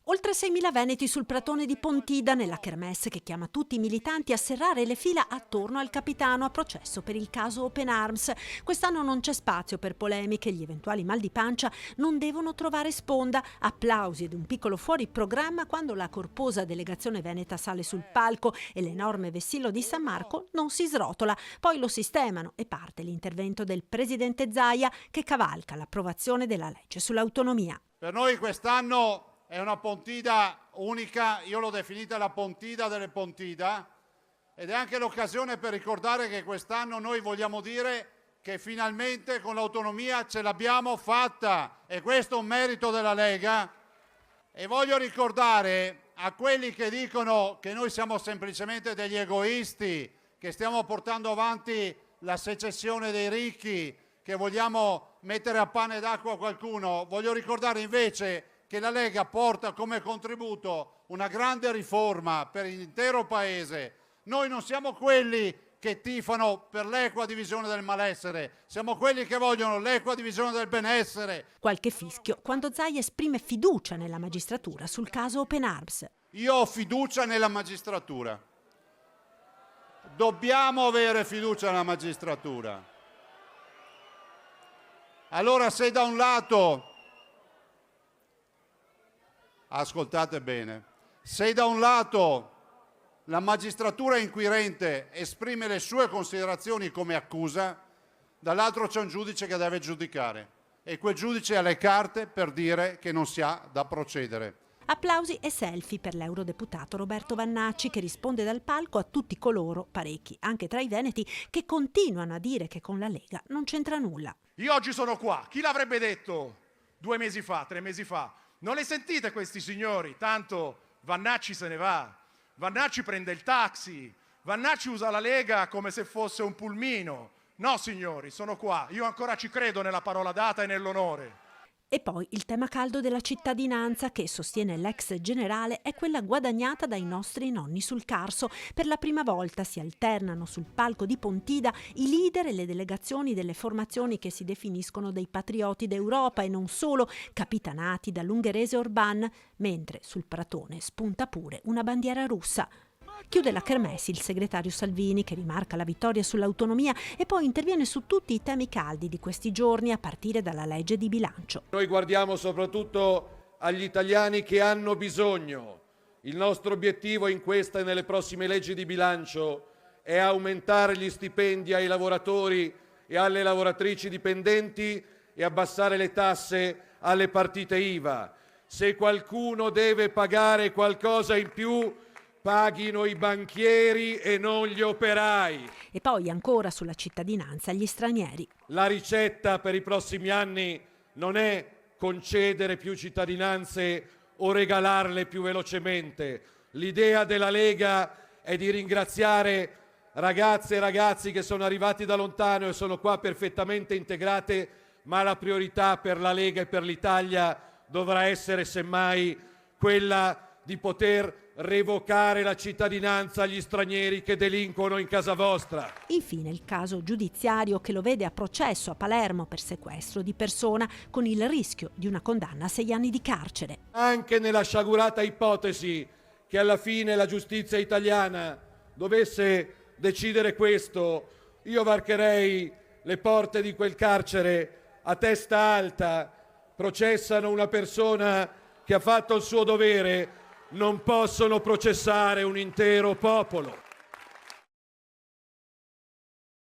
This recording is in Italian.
Oltre 6.000 veneti sul pratone di Pontida nella kermesse che chiama tutti i militanti a serrare le fila attorno al capitano a processo per il caso Open Arms. Quest'anno non c'è spazio per polemiche, gli eventuali mal di pancia non devono trovare sponda. Applausi ed un piccolo fuori programma quando la corposa delegazione veneta sale sul palco e l'enorme vessillo di San Marco non si srotola. Poi lo sistemano e parte l'intervento del presidente Zaia che cavalca l'approvazione della legge sull'autonomia. Per noi quest'anno è una Pontida unica, io l'ho definita la Pontida delle Pontida, ed è anche l'occasione per ricordare che quest'anno noi vogliamo dire che finalmente con l'autonomia ce l'abbiamo fatta, e questo è un merito della Lega. E voglio ricordare a quelli che dicono che noi siamo semplicemente degli egoisti, che stiamo portando avanti la secessione dei ricchi, che vogliamo mettere a pane d'acqua qualcuno, voglio ricordare invece che la Lega porta come contributo una grande riforma per l'intero Paese. Noi non siamo quelli che tifano per l'equa divisione del malessere, siamo quelli che vogliono l'equa divisione del benessere. Qualche fischio quando Zaia esprime fiducia nella magistratura sul caso Open Arms. Io ho fiducia nella magistratura. Dobbiamo avere fiducia nella magistratura. Allora, se da un lato, ascoltate bene, se da un lato la magistratura inquirente esprime le sue considerazioni come accusa, dall'altro c'è un giudice che deve giudicare e quel giudice ha le carte per dire che non si ha da procedere. Applausi e selfie per l'eurodeputato Roberto Vannacci che risponde dal palco a tutti coloro, parecchi, anche tra i veneti, che continuano a dire che con la Lega non c'entra nulla. Io oggi sono qua, chi l'avrebbe detto 2 mesi fa, 3 mesi fa? Non le sentite questi signori? Tanto Vannacci se ne va, Vannacci prende il taxi, Vannacci usa la Lega come se fosse un pulmino. No signori, sono qua, io ancora ci credo nella parola data e nell'onore. E poi il tema caldo della cittadinanza che, sostiene l'ex generale, è quella guadagnata dai nostri nonni sul Carso. Per la prima volta si alternano sul palco di Pontida i leader e le delegazioni delle formazioni che si definiscono dei patrioti d'Europa e non solo, capitanati dall'ungherese Orbán, mentre sul pratone spunta pure una bandiera russa. Chiude la kermesse il segretario Salvini che rimarca la vittoria sull'autonomia e poi interviene su tutti i temi caldi di questi giorni a partire dalla legge di bilancio. Noi guardiamo soprattutto agli italiani che hanno bisogno. Il nostro obiettivo in questa e nelle prossime leggi di bilancio è aumentare gli stipendi ai lavoratori e alle lavoratrici dipendenti e abbassare le tasse alle partite IVA. Se qualcuno deve pagare qualcosa in più, paghino i banchieri e non gli operai. E poi ancora sulla cittadinanza agli stranieri. La ricetta per i prossimi anni non è concedere più cittadinanze o regalarle più velocemente. L'idea della Lega è di ringraziare ragazze e ragazzi che sono arrivati da lontano e sono qua perfettamente integrate, ma la priorità per la Lega e per l'Italia dovrà essere semmai quella di poter revocare la cittadinanza agli stranieri che delinquono in casa vostra. Infine il caso giudiziario che lo vede a processo a Palermo per sequestro di persona con il rischio di una condanna a 6 anni di carcere. Anche nella sciagurata ipotesi che alla fine la giustizia italiana dovesse decidere questo, io varcherei le porte di quel carcere a testa alta. Processano una persona che ha fatto il suo dovere, non possono processare un intero popolo.